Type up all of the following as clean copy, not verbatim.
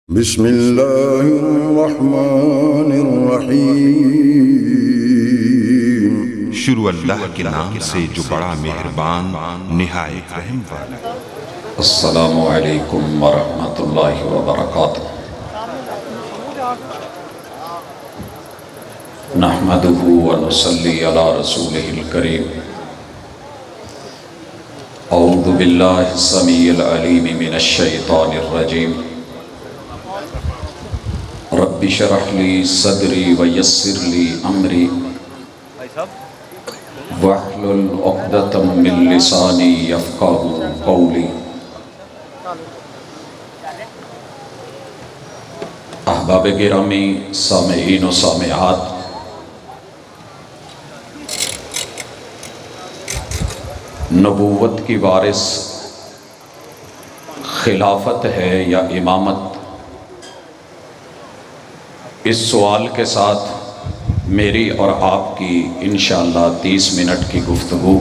بسم اللہ الرحمن الرحیم۔ شروع اللہ کے نام سے جو بڑا مہربان نہایت رحم والا۔ السلام علیکم ورحمۃ اللہ وبرکاتہ۔ نحمدہ ونصلی علی رسولہ الکریم۔ اعوذ باللہ السمیع العلیم من الشیطان الرجیم۔ رب اشرح لی صدری ویسر لی امری واحلل عقدۃ من لسانی یفقہوا قولی۔ احباب گرامی، سامعین و سامعات، نبوت کی وارث خلافت ہے یا امامت؟ اس سوال کے ساتھ میری اور آپ کی انشاءاللہ 30 منٹ کی گفتگو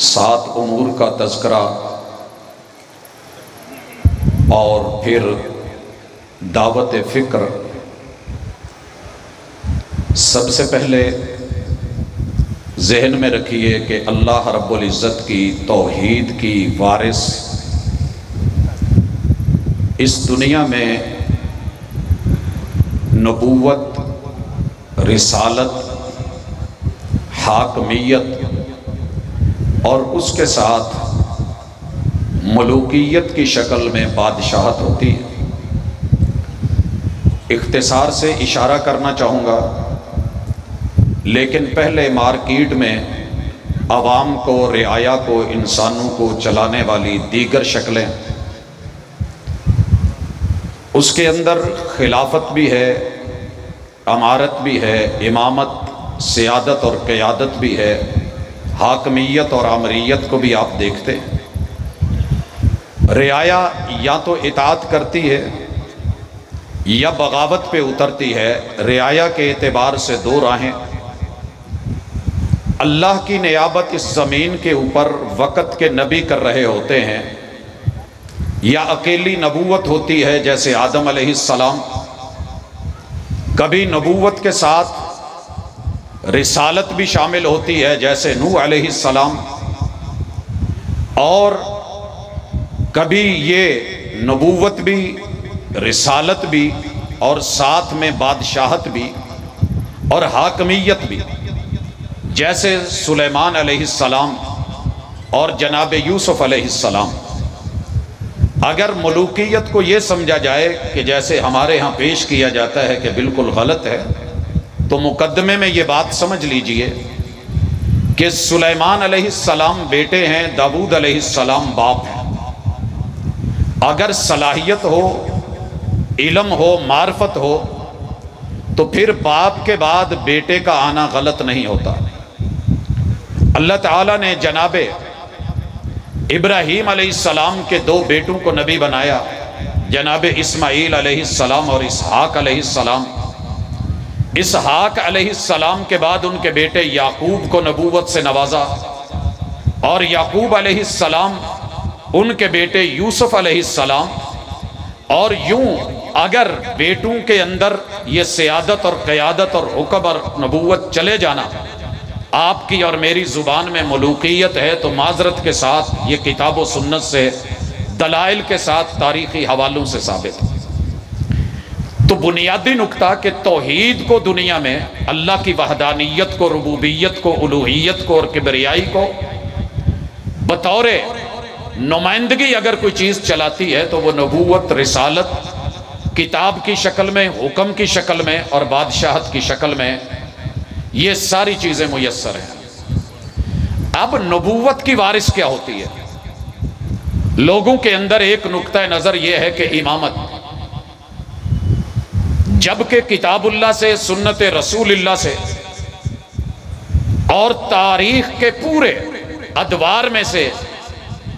7 امور کا تذکرہ اور پھر دعوت فکر۔ سب سے پہلے ذہن میں رکھیے کہ اللہ رب العزت کی توحید کی وارث اس دنیا میں نبوت، رسالت، حاکمیت اور اس کے ساتھ ملوکیت کی شکل میں بادشاہت ہوتی ہے۔ اختصار سے اشارہ کرنا چاہوں گا، لیکن پہلے مارکیٹ میں عوام کو، رعایا کو، انسانوں کو چلانے والی دیگر شکلیں، اس کے اندر خلافت بھی ہے، امارت بھی ہے، امامت، سیادت اور قیادت بھی ہے، حاکمیت اور امریت کو بھی آپ دیکھتے ہیں۔ رعایا یا تو اطاعت کرتی ہے یا بغاوت پہ اترتی ہے۔ رعایا کے اعتبار سے 2 راہیں۔ اللہ کی نیابت اس زمین کے اوپر وقت کے نبی کر رہے ہوتے ہیں، یا اکیلی نبوت ہوتی ہے جیسے آدم علیہ السلام۔ کبھی نبوت کے ساتھ رسالت بھی شامل ہوتی ہے جیسے نوح علیہ السلام، اور کبھی یہ نبوت بھی، رسالت بھی، اور ساتھ میں بادشاہت بھی اور حاکمیت بھی، جیسے سلیمان علیہ السلام اور جناب یوسف علیہ السلام۔ اگر ملوکیت کو یہ سمجھا جائے کہ جیسے ہمارے ہاں پیش کیا جاتا ہے کہ بالکل غلط ہے، تو مقدمے میں یہ بات سمجھ لیجئے کہ سلیمان علیہ السلام بیٹے ہیں، داؤد علیہ السلام باپ ہیں۔ اگر صلاحیت ہو، علم ہو، معرفت ہو، تو پھر باپ کے بعد بیٹے کا آنا غلط نہیں ہوتا۔ اللہ تعالیٰ نے جناب ابراہیم علیہ السلام کے 2 بیٹوں کو نبی بنایا، جناب اسماعیل علیہ السلام اور اسحاق علیہ السلام۔ اسحاق علیہ السلام کے بعد ان کے بیٹے یعقوب کو نبوت سے نوازا، اور یعقوب علیہ السلام ان کے بیٹے یوسف علیہ السلام۔ اور یوں اگر بیٹوں کے اندر یہ سیادت اور قیادت اور حکم اور نبوت چلے جانا، آپ کی اور میری زبان میں ملوکیت ہے، تو معذرت کے ساتھ یہ کتاب و سنت سے، دلائل کے ساتھ، تاریخی حوالوں سے ثابت ہے۔ تو بنیادی نکتہ کہ توحید کو دنیا میں، اللہ کی وحدانیت کو، ربوبیت کو، الوہیت کو اور کبریائی کو بطور نمائندگی اگر کوئی چیز چلاتی ہے تو وہ نبوت، رسالت، کتاب کی شکل میں، حکم کی شکل میں اور بادشاہت کی شکل میں، یہ ساری چیزیں میسر ہیں۔ اب نبوت کی وارث کیا ہوتی ہے؟ لوگوں کے اندر ایک نقطہ نظر یہ ہے کہ امامت، جبکہ کتاب اللہ سے، سنت رسول اللہ سے اور تاریخ کے پورے ادوار میں سے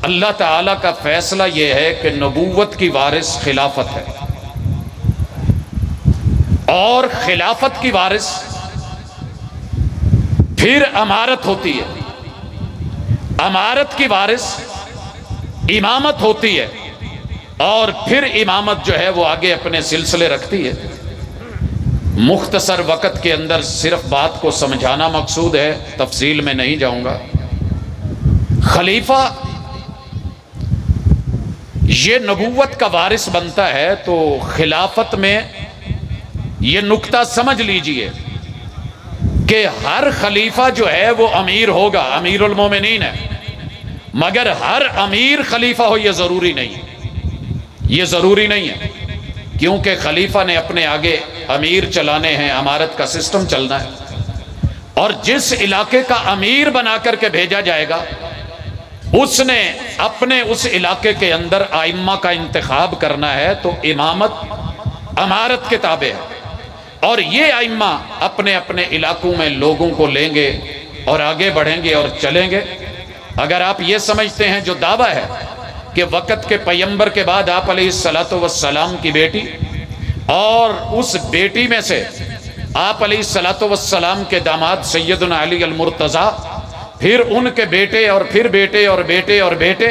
اللہ تعالیٰ کا فیصلہ یہ ہے کہ نبوت کی وارث خلافت ہے، اور خلافت کی وارث پھر امارت ہوتی ہے۔ امارت کی وارث امامت ہوتی ہے اور پھر امامت جو ہے وہ آگے اپنے سلسلے رکھتی ہے۔ مختصر وقت کے اندر صرف بات کو سمجھانا مقصود ہے، تفصیل میں نہیں جاؤں گا۔ خلیفہ یہ نبوت کا وارث بنتا ہے تو خلافت میں یہ نکتہ سمجھ لیجئے کہ ہر خلیفہ جو ہے وہ امیر ہوگا، امیر المومنین ہے، مگر ہر امیر خلیفہ ہو یہ ضروری نہیں، یہ ضروری نہیں ہے، کیونکہ خلیفہ نے اپنے آگے امیر چلانے ہیں، امارت کا سسٹم چلنا ہے، اور جس علاقے کا امیر بنا کر کے بھیجا جائے گا اس نے اپنے اس علاقے کے اندر ائمہ کا انتخاب کرنا ہے، تو امامت امارت کے تابع ہے، اور یہ ائمہ اپنے اپنے علاقوں میں لوگوں کو لیں گے اور آگے بڑھیں گے اور چلیں گے۔ اگر آپ یہ سمجھتے ہیں جو دعویٰ ہے کہ وقت کے پیمبر کے بعد آپ علیہ السلام کی بیٹی اور اس بیٹی میں سے آپ علیہ السلام کے داماد سیدنا علی المرتضیٰ، پھر ان کے بیٹے اور پھر بیٹے اور بیٹے اور بیٹے،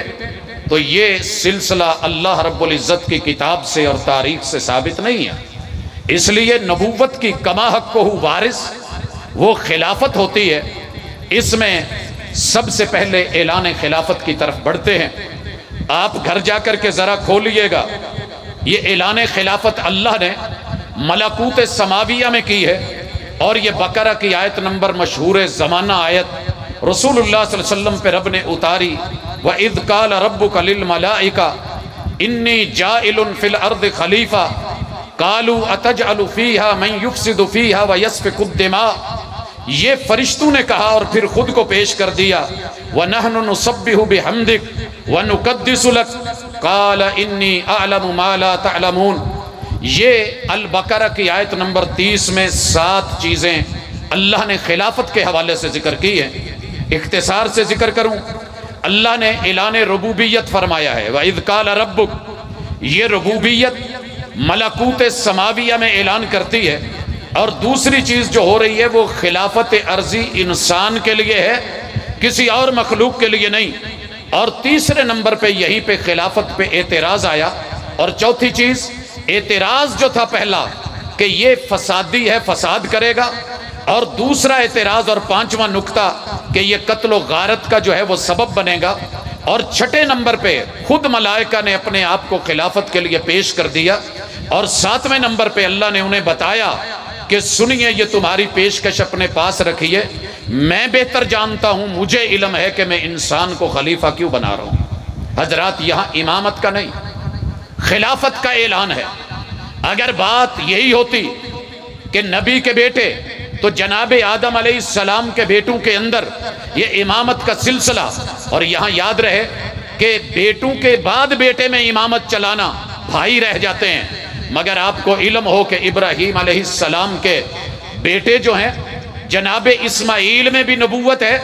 تو یہ سلسلہ اللہ رب العزت کی کتاب سے اور تاریخ سے ثابت نہیں ہے۔ اس لیے نبوت کی کما حق وارث وہ خلافت ہوتی ہے۔ اس میں سب سے پہلے اعلان خلافت کی طرف بڑھتے ہیں۔ آپ گھر جا کر کے ذرا کھولیے گا، یہ اعلان خلافت اللہ نے ملکوت سماویہ میں کی ہے، اور یہ بقرہ کی آیت نمبر مشہور زمانہ آیت رسول اللہ صلی اللہ علیہ وسلم پہ رب نے اتاری، وَإِذْ قَالَ رَبُّكَ لِلْمَلَائِكَةِ إِنِّي جَائِلٌ فِي الْأَرْضِ خَلِيفَةً قَالُوا أَتَجْعَلُ فِيهَا مَن يُفْسِدُ فِيهَا وَيَسْفِكُ الدِّمَاءَ، یہ فرشتوں نے کہا اور پھر خود کو پیش کر دیا، وَنَحْنُ نُسَبِّحُ بِحَمْدِكَ وَنُقَدِّسُ لَكَ قَالَ إِنِّي أَعْلَمُ مَا لَا تَعْلَمُونَ۔ یہ البقرہ کی آیت نمبر 30 میں 7 چیزیں اللہ نے خلافت کے حوالے سے ذکر کی ہیں۔ اختصار سے ذکر کروں، اللہ نے اعلان ربوبیت فرمایا ہے، وَإِذْ قَالَ رَبُّكَ، یہ ربوبیت ملکوت سماویہ میں اعلان کرتی ہے، اور دوسری چیز جو ہو رہی ہے وہ خلافت ارضی انسان کے لیے ہے، کسی اور مخلوق کے لیے نہیں۔ اور تیسرے نمبر پہ یہیں پہ خلافت پہ اعتراض آیا، اور چوتھی چیز اعتراض جو تھا پہلا کہ یہ فسادی ہے، فساد کرے گا، اور دوسرا اعتراض اور پانچواں نکتہ کہ یہ قتل و غارت کا جو ہے وہ سبب بنے گا، اور چھٹے نمبر پہ خود ملائکہ نے اپنے آپ کو خلافت کے لیے پیش کر دیا، اور ساتویں نمبر پہ اللہ نے انہیں بتایا کہ سنیے یہ تمہاری پیشکش اپنے پاس رکھیے، میں بہتر جانتا ہوں، مجھے علم ہے کہ میں انسان کو خلیفہ کیوں بنا رہا ہوں۔ حضرات یہاں امامت کا نہیں، خلافت کا اعلان ہے۔ اگر بات یہی ہوتی کہ نبی کے بیٹے تو جناب آدم علیہ السلام کے بیٹوں کے اندر یہ امامت کا سلسلہ، اور یہاں یاد رہے کہ بیٹوں کے بعد بیٹے میں امامت چلانا بھائی رہ جاتے ہیں، مگر آپ کو علم ہو کہ ابراہیم علیہ السلام کے بیٹے جو ہیں جناب اسماعیل میں بھی نبوت ہے،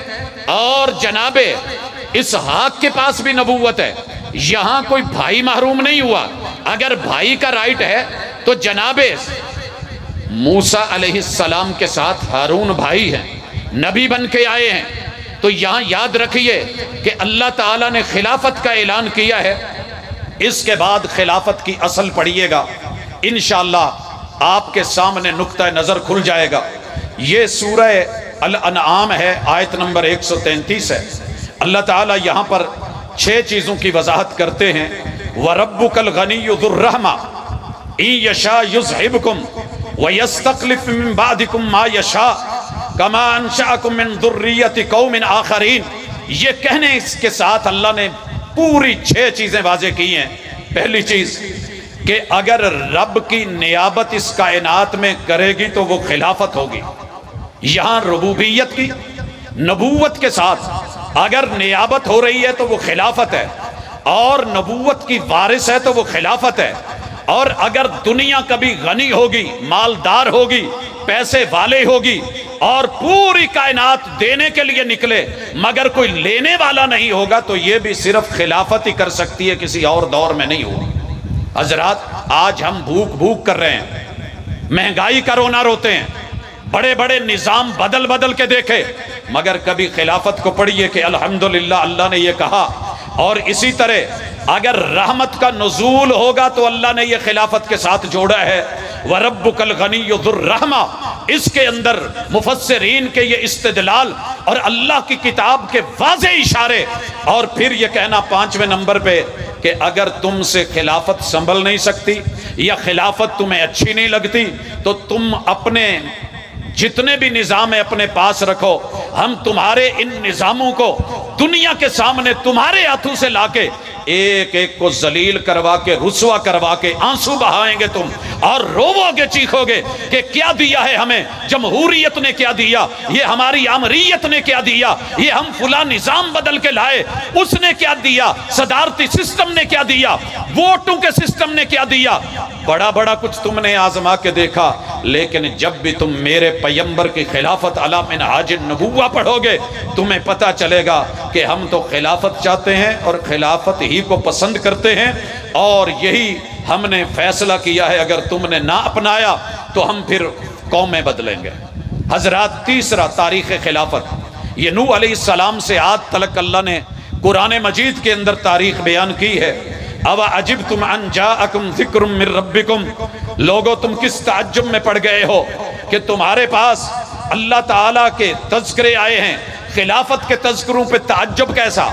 اور جناب اسحاق کے پاس بھی نبوت ہے، یہاں کوئی بھائی محروم نہیں ہوا۔ اگر بھائی کا رائٹ ہے تو جناب موسیٰ علیہ السلام کے ساتھ ہارون بھائی ہیں، نبی بن کے آئے ہیں، تو یہاں یاد رکھیے کہ اللہ تعالیٰ نے خلافت کا اعلان کیا ہے۔ اس کے بعد خلافت کی اصل پڑھیے گا، انشاءاللہ آپ کے سامنے نقطہ نظر کھل جائے گا۔ یہ سورہ الانعام ہے، آیت نمبر 133 ہے۔ اللہ تعالیٰ یہاں پر 6 چیزوں کی وضاحت کرتے ہیں۔ وَرَبُّكَ الْغَنِيُّ ذُو الرَّحْمَةِ إِن يَشَاء يُذْهِبْكُمْ وَيَسْتَخْلِفْ مِن بَعْدِكُمْ مَا يَشَاءُ كَمَا أَنشَأَكُم مِّن ذُرِّيَّةِ قَوْمٍ آخَرِينَ۔ یہ کہنے اس کے ساتھ اللہ نے پوری 6 چیزیں واضح کی ہیں۔ پہلی چیز کہ اگر رب کی نیابت اس کائنات میں کرے گی تو وہ خلافت ہوگی۔ یہاں ربوبیت کی نبوت کے ساتھ اگر نیابت ہو رہی ہے تو وہ خلافت ہے، اور نبوت کی وارث ہے تو وہ خلافت ہے۔ اور اگر دنیا کبھی غنی ہوگی، مالدار ہوگی، پیسے والے ہوگی، اور پوری کائنات دینے کے لیے نکلے مگر کوئی لینے والا نہیں ہوگا، تو یہ بھی صرف خلافت ہی کر سکتی ہے، کسی اور دور میں نہیں ہوگی۔ حضرات آج ہم بھوک کر رہے ہیں، مہنگائی کا رونا روتے ہیں، بڑے بڑے نظام بدل کے دیکھے، مگر کبھی خلافت کو پڑھیے کہ الحمدللہ اللہ نے یہ کہا اور اسی طرح اگر رحمت کا نزول ہوگا تو اللہ نے یہ خلافت کے ساتھ جوڑا ہے وَرَبُّكَ الْغَنِيُّ ذُو الرَّحْمَةِ۔ اس کے اندر مفسرین کے یہ استدلال اور اللہ کی کتاب کے واضح اشارے، اور پھر یہ کہنا 5ویں نمبر پہ کہ اگر تم سے خلافت سنبھل نہیں سکتی یا خلافت تمہیں اچھی نہیں لگتی تو تم اپنے جتنے بھی نظام اپنے پاس رکھو، ہم تمہارے ان نظاموں کو دنیا کے سامنے تمہارے ہاتھوں سے لا کے ایک ایک کو ذلیل کروا کے رسوا کروا کے آنسو بہائیں گے تم، اور روو گے چیخو گے کہ کیا دیا ہے ہمیں جمہوریت نے، کیا دیا یہ ہماری آمریت نے، کیا دیا یہ ہم فلاں نظام بدل کے لائے، اس نے کیا دیا، صدارتی سسٹم نے کیا دیا، ووٹوں کے سسٹم نے کیا دیا، بڑا بڑا کچھ تم نے آزما کے دیکھا، لیکن جب بھی تم میرے پیغمبر کی خلافت علی منہاج النبوہ پڑھو گے تمہیں پتہ چلے گا کہ ہم تو خلافت چاہتے ہیں اور خلافت ہی کو پسند کرتے ہیں، اور یہی ہم نے فیصلہ کیا ہے اگر تم نے نہ اپنایا تو ہم پھر قومیں بدلیں گے۔ حضرات، تیسرا تاریخ خلافت، یہ نوح علیہ السلام سے آج تلک اللہ نے قرآن مجید کے اندر تاریخ بیان کی ہے۔ اَوَ عَجِبْتُمْ أَنْ جَاءَكُمْ ذِكْرٌ مِّن رَبِّكُمْ، لوگو تم کس تعجب میں پڑ گئے ہو کہ تمہارے پاس اللہ تعالیٰ کے تذکرے آئے ہیں، خلافت کے تذکروں پہ تعجب کیسا؟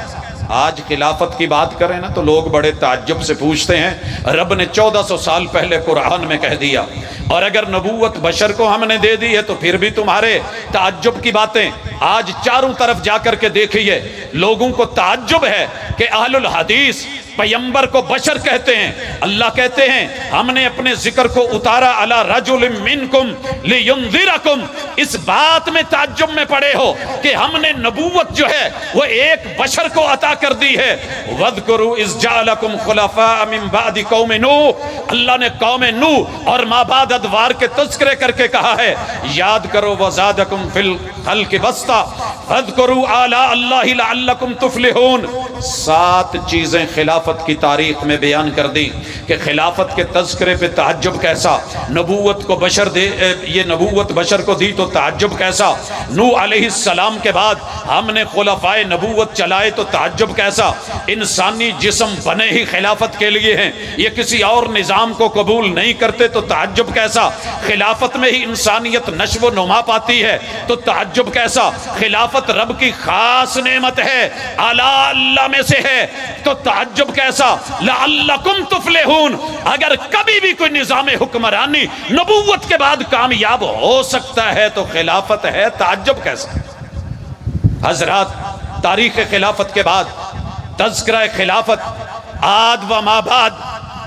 آج خلافت کی بات کریں نا تو لوگ بڑے تعجب سے پوچھتے ہیں، رب نے 1400 سال پہلے قرآن میں کہہ دیا، اور اگر نبوت بشر کو ہم نے دے دی ہے تو پھر بھی تمہارے تعجب کی باتیں۔ آج چاروں طرف جا کر کے دیکھیے، لوگوں کو تعجب ہے کہ اہل الحدیث پیغمبر کو بشر کہتے ہیں، اللہ کہتے ہیں ہم نے اپنے ذکر کو اتارا علی رجل منکم لینذرکم، اس بات میں تعجب میں پڑے ہو کہ ہم نے نبوت جو ہے وہ ایک بشر کو عطا کر دی ہے۔ وَاذْكُرُوا إِذْ جَعَلَكُمْ خُلَفَاءَ مِنْ بَعْدِ قَوْمِ نُوح، اللہ نے قوم نوح اور مابعد ادوار کے تذکرے کر کے کہا ہے یاد کرو وَزَادَكُمْ فِي الْخَلْقِ بَسْطَةً فَاذْكُرُوا آلَاءَ اللَّهِ لَعَلَّكُمْ تُفْلِحُونَ۔ 7 چیزیں خلافت کی تاریخ میں بیان کر دی کہ خلافت کے تذکرے پہ تعجب کیسا، نبوت کو بشر دے، یہ نبوت بشر کو دی تو تعجب کیسا، نوح علیہ السلام کے بعد ہم نے خلفائے نبوت چلائے تو تعجب کیسا، انسانی جسم بنے ہی خلافت کے لیے ہیں، یہ کسی اور نظام کو قبول نہیں کرتے تو تعجب کیسا، خلافت میں ہی انسانیت نشو و نما پاتی ہے تو تعجب کیسا، خلافت رب کی خاص نعمت ہے، اعلیٰ اللہ میں سے ہے تو تعجب کیسا، لعلکم تفلحون۔ اگر کبھی بھی کوئی نظام حکمرانی نبوت کے بعد کامیاب ہو سکتا ہے تو خلافت ہے، تعجب کیسا۔ حضرات، تاریخ خلافت کے بعد تذکرہ خلافت عاد و مابعد،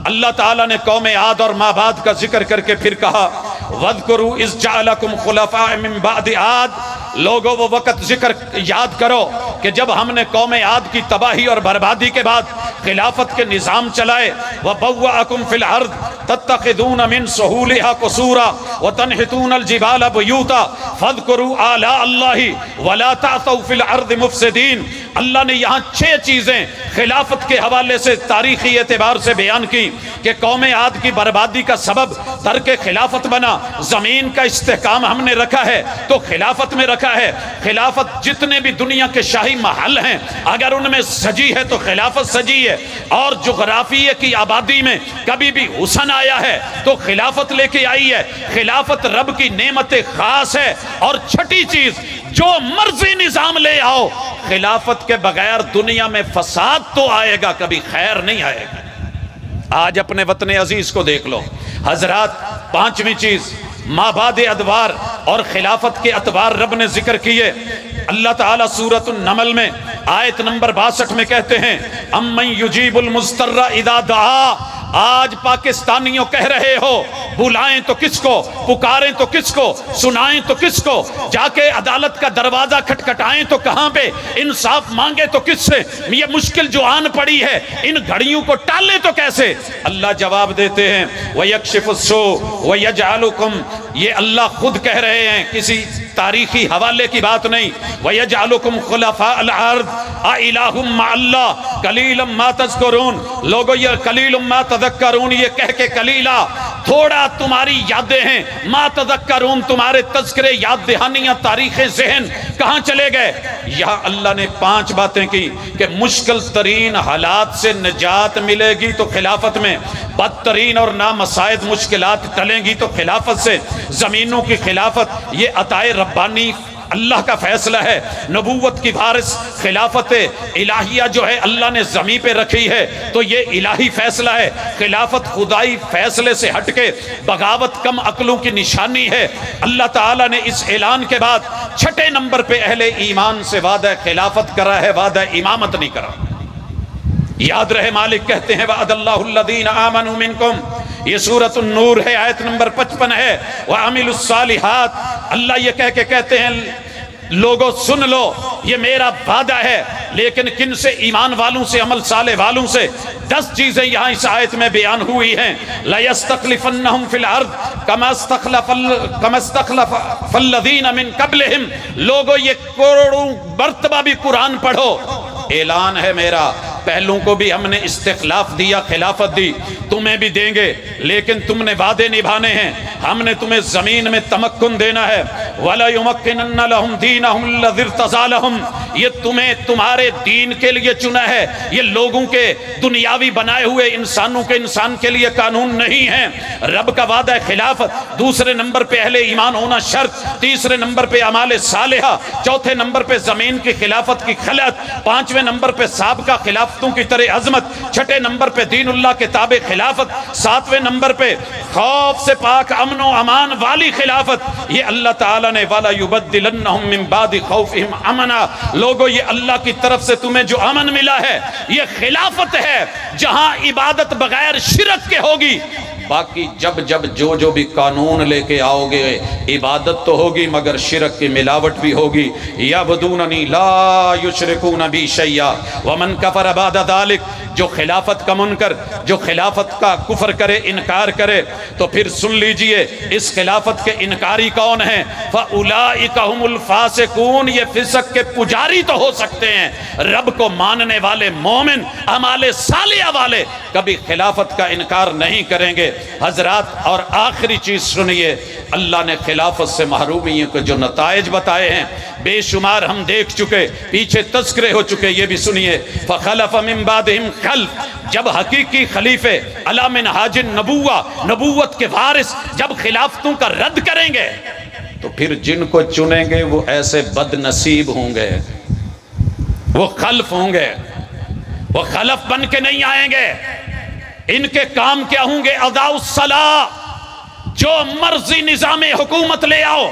اللہ تعالیٰ نے قوم عاد اور مابعد کا ذکر کر کے پھر کہا وَاذْكُرُوا إِذْ جَعَلَكُمْ خُلَفَاءَ مِن بَعْدِ عَاد، لوگوں وہ وقت ذکر یاد کرو کہ جب ہم نے قوم عاد کی تباہی اور بربادی کے بعد خلافت کے نظام چلائے، وَبَوَّأَكُمْ فِي الْأَرْضِ تَتَّخِذُونَ مِن سُهُولِهَا قُصُورًا وَتَنْحِتُونَ الْجِبَالَ بُيُوتًا فَاذْكُرُوا آلَاءَ اللَّهِ وَلَا تَعْثَوْا فِي الْأَرْضِ مُفْسِدِينَ۔ اللہ نے یہاں 6 چیزیں خلافت کے حوالے سے تاریخی اعتبار سے بیان کی کہ قوم عاد کی بربادی کا سبب ترک خلافت بنا، زمین کا استحکام ہم نے رکھا ہے تو خلافت میں رکھا ہے، خلافت جتنے بھی دنیا کے شاہی محل ہیں اگر ان میں سجی ہے تو خلافت سجی ہے، اور جغرافیے کی آبادی میں کبھی بھی حسن آیا ہے تو خلافت لے کے آئی ہے، خلافت رب کی نعمت خاص ہے۔ اور چھٹی چیز، جو مرضی نظام لے آؤ، خلافت کے بغیر دنیا میں فساد تو آئے گا، کبھی خیر نہیں آئے گا۔ آج اپنے وطن عزیز کو دیکھ لو حضرات۔ 5ویں چیز، مابعد ادوار اور خلافت کے اتوار رب نے ذکر کیے۔ اللہ تعالیٰ سورۃ النمل میں آیت نمبر 62 میں کہتے ہیں امن یجیب المضطر اذا دعا۔ آج پاکستانیوں کہہ رہے ہو بلائیں تو کس کو، پکاریں تو کس کو، سنائیں تو کس کو، جا کے عدالت کا دروازہ کھٹکھٹائیں تو کہاں پہ، انصاف مانگے تو کس سے، یہ مشکل جو آن پڑی ہے ان گھڑیوں کو ٹالیں تو کیسے۔ اللہ جواب دیتے ہیں وَيَكْشِفُ السُّوءَ وَيَجْعَلُكُمْ، یہ اللہ خود کہہ رہے ہیں، کسی تاریخی حوالے کی بات نہیں۔ وَيَجْعَلُكُمْ خُلَفَاءَ الْأَرْضِ أَإِلَٰهٌ مَّعَ اللَّهِ قَلِيلًا مَّا تَذْكُرُونَ۔ لوگو یہ قلیل ما تذکرون یہ کہہ کے قلیلہ تھوڑا تمہاری یادیں ہیں، ما تذکرون تمہارے تذکرے، یاد دہانیاں، تاریخ ذہن کہاں چلے گئے؟ یہاں اللہ نے 5 باتیں کی کہ مشکل ترین حالات سے نجات ملے گی تو خلافت میں، بدترین اور نامساعد مشکلات ٹلیں گی تو خلافت سے، زمینوں کی خلافت یہ عطائے ربانی اللہ کا فیصلہ ہے، نبوت کی وارث خلافت الہیہ جو ہے اللہ نے زمین پہ رکھی ہے تو یہ الہی فیصلہ ہے، خلافت خدائی فیصلے سے ہٹ کے بغاوت کم عقلوں کی نشانی ہے۔ اللہ تعالیٰ نے اس اعلان کے بعد 6 نمبر پہ اہل ایمان سے وعدہ خلافت کرا ہے، وعدہ امامت نہیں کرا۔ یاد رہے مالک کہتے ہیں وعد اللہ الذین آمنوا منکم، یہ سورۃ النور ہے، آیت نمبر 55 ہے، وعملوا الصالحات، اللہ یہ کہہ کے کہتے ہیں لوگوں سن لو یہ میرا وعدہ ہے، لیکن کن سے؟ ایمان والوں سے، عمل صالح والوں سے۔ 10 چیزیں یہاں اس آیت میں بیان ہوئی ہیں، لَيَسْتَخْلِفَنَّهُمْ فِي الْأَرْضِ كَمَا اسْتَخْلَفَ الَّذِينَ مِن قَبْلِهِمْ۔ لوگوں یہ کروڑوں مرتبہ بھی قرآن پڑھو، اعلان ہے میرا، پہلوں کو بھی ہم نے استخلاف دیا، خلافت دی، تمہیں بھی دیں گے، لیکن تم نے وعدے نبھانے ہیں، ہم نے تمہیں زمین میں تمکن دینا ہے۔ وَلَيُمَكِّنَنَّ لَهُمْ دِينَهُمْ الَّذِي ارْتَضَىٰ لَهُمْ، یہ تمہیں تمہارے دین کے لیے چنا ہے، یہ لوگوں کے دنیاوی بنائے ہوئے انسانوں کے انسان کے لیے قانون نہیں ہے۔ رب کا وعدہ ہے خلافت، دوسرے نمبر پہ اہل ایمان ہونا شرط، تیسرے نمبر پہ اعمال صالحہ، چوتھے نمبر پہ زمین کی خلافت کی خلعت، 5ویں نمبر پہ سابقہ خلافتوں کی طرح عظمت، 6 نمبر پہ دین اللہ کے تابع خلافت، 7ویں نمبر پہ خوف سے پاک امن و امان والی خلافت۔ یہ اللہ تعالیٰ نے والا یبدلنہم من بعد خوفہم امنا، لوگوں یہ اللہ کی طرف سے تمہیں جو امن ملا ہے یہ خلافت ہے، جہاں عبادت بغیر شرک کے ہوگی۔ باقی جب جو بھی قانون لے کے آؤ گے عبادت تو ہوگی مگر شرک کی ملاوٹ بھی ہوگی۔ یعبدوننی لا یشرکون بی شیئا ومن کفر بعد ذلک، جو خلافت کا منکر، جو خلافت کا کفر کرے، انکار کرے، تو پھر سن لیجئے اس خلافت کے انکاری کون ہیں؟ فَأُولَئِكَ هُمُ الْفَاسِقُونَ، یہ فسق کے پجاری تو ہو سکتے ہیں، رب کو ماننے والے مومن، اعمال صالحہ والے کبھی خلافت کا انکار نہیں کریں گے۔ حضرات اور آخری چیز سنیے، اللہ نے خلافت سے محرومیوں کے جو نتائج بتائے ہیں بے شمار ہم دیکھ چکے، پیچھے تذکرے ہو چکے، یہ بھی سنیے۔ فَخَلَفَ مِن بَعْدِهِمْ خَلْفٌ، جب حقیقی خلیفے علی منہاج النبوہ، نبوت کے وارث جب خلافتوں کا رد کریں گے تو پھر جن کو چنیں گے وہ ایسے بد نصیب ہوں گے، وہ خلف ہوں گے، وہ خلف بن کے نہیں آئیں گے۔ ان کے کام کیا ہوں گے؟ ادا الصلاۃ، جو مرضی نظام حکومت لے آؤ،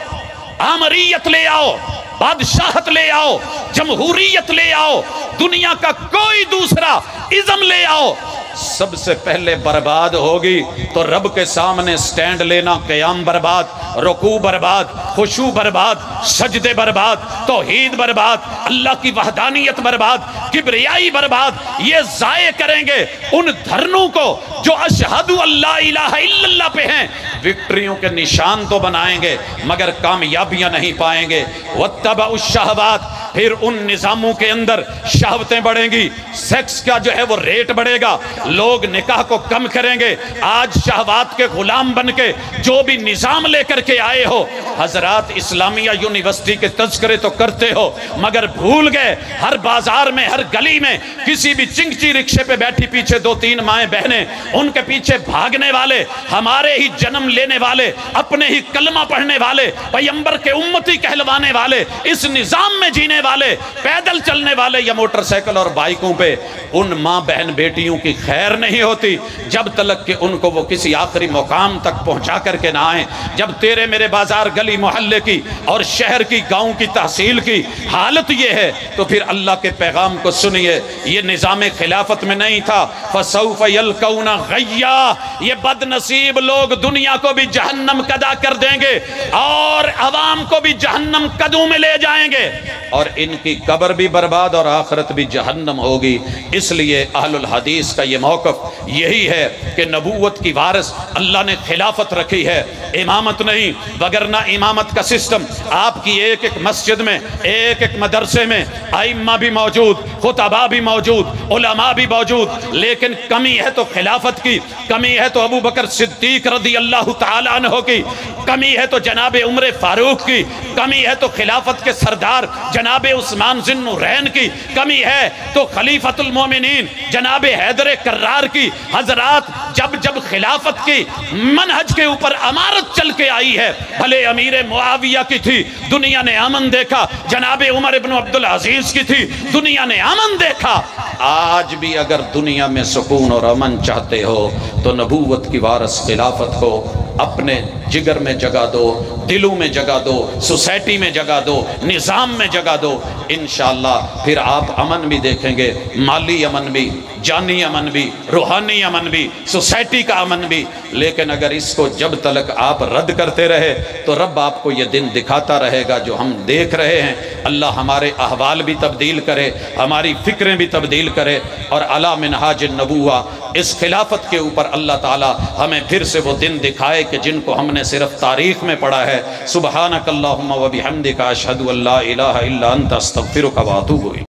آمریت لے آؤ، بادشاہت لے آؤ، جمہوریت لے آؤ، دنیا کا کوئی دوسرا ازم لے آؤ، سب سے پہلے برباد ہوگی تو رب کے سامنے سٹینڈ لینا، قیام برباد، رکوع برباد، خشوع برباد، سجدے برباد، توحید برباد، اللہ کی وحدانیت برباد، کبریائی برباد۔ یہ ضائع کریں گے ان دھرنوں کو جو اشہدو اللہ الہ الا اللہ پہ ہیں، وکٹریوں کے نشان تو بنائیں گے مگر کامیابیاں نہیں پائیں گے۔ واتبعوا الشہوات، پھر ان نظاموں کے اندر شہوتیں بڑھیں گی، سیکس کا جو ہے وہ ریٹ بڑھے گا، لوگ نکاح کو کم کریں گے۔ آج شہوات کے غلام بن کے جو بھی نظام لے کر کے آئے ہو، حضرات اسلامیہ یونیورسٹی کے تذکرے تو کرتے ہو مگر بھول گئے ہر بازار میں، ہر گلی میں کسی بھی چنگچی رکشے پہ بیٹھی پیچھے 2-3 مائیں بہنیں، ان کے پیچھے بھاگنے والے، ہمارے ہی جنم لینے والے، اپنے ہی کلمہ پڑھنے والے، پیغمبر کے امتی کہلوانے والے، اس نظام میں جینے والے، پیدل چلنے والے یا موٹر سائیکل اور بائیکوں پہ، ان ماں بہن بیٹیوں کی خیر نہیں ہوتی جب تلک کہ ان کو وہ کسی آخری مقام تک پہنچا کر کے نہ آئیں۔ جب تیرے میرے بازار گلی محلے کی اور شہر کی، گاؤں کی، تحصیل کی حالت یہ ہے تو پھر اللہ کے پیغام کو سنیے، یہ نظام خلافت میں نہیں تھا۔ فَسَوْفَ يَلْقَوْنَ غَيًّا، یہ بد نصیب لوگ دنیا کو بھی جہنم قدا کر دیں گے اور عوام کو بھی جہنم قدوں میں لے جائیں گے، اور ان کی قبر بھی برباد اور آخرت بھی جہنم ہوگی۔ اس لیے اہل الحدیث کا یہ موقف یہی ہے کہ نبوت کی وارث اللہ نے خلافت رکھی ہے، امامت نہیں، وگرنہ امامت کا سسٹم آپ کی ایک ایک مسجد میں، ایک ایک مدرسے میں ائمہ بھی موجود، خطباء بھی موجود، علماء بھی موجود، لیکن کمی ہے تو خلافت کی، کمی ہے تو ابو بکر صدیق رضی اللہ تعالیٰ عنہ کی، کمی ہے تو جناب عمر فاروق کی، کمی ہے تو خلافت کے سردار جناب عثمان ذی النورین کی، کمی ہے تو خلیفۃ المومنین جناب حیدر کرار کی۔ حضرات جب جب خلافت کی منہج کے اوپر امارت چل کے آئی ہے، بھلے امیر معاویہ کی تھی، دنیا نے امن دیکھا، جناب عمر بن عبدالعزیز کی تھی، دنیا نے امن دیکھا۔ آج بھی اگر دنیا میں سکون اور امن چاہتے ہو تو نبوت کی وارث خلافت کو اپنے جگر میں جگہ دو، دلوں میں جگہ دو، سوسائٹی میں جگہ دو، نظام میں جگہ دو، انشاءاللہ پھر آپ امن بھی دیکھیں گے، مالی امن بھی، جانی امن بھی، روحانی امن بھی، سوسائٹی کا امن بھی۔ لیکن اگر اس کو جب تلک آپ رد کرتے رہے تو رب آپ کو یہ دن دکھاتا رہے گا جو ہم دیکھ رہے ہیں۔ اللہ ہمارے احوال بھی تبدیل کرے، ہماری فکریں بھی تبدیل کرے، اور علی منہاج النبوہ اس خلافت کے اوپر اللہ تعالی ہمیں پھر سے وہ دن دکھائے کہ جن کو ہم نے صرف تاریخ میں پڑھا ہے۔ سبحانک اللہم و بحمدک اشہد ان لا الہ الا انت استغفرک و اتوب الیک۔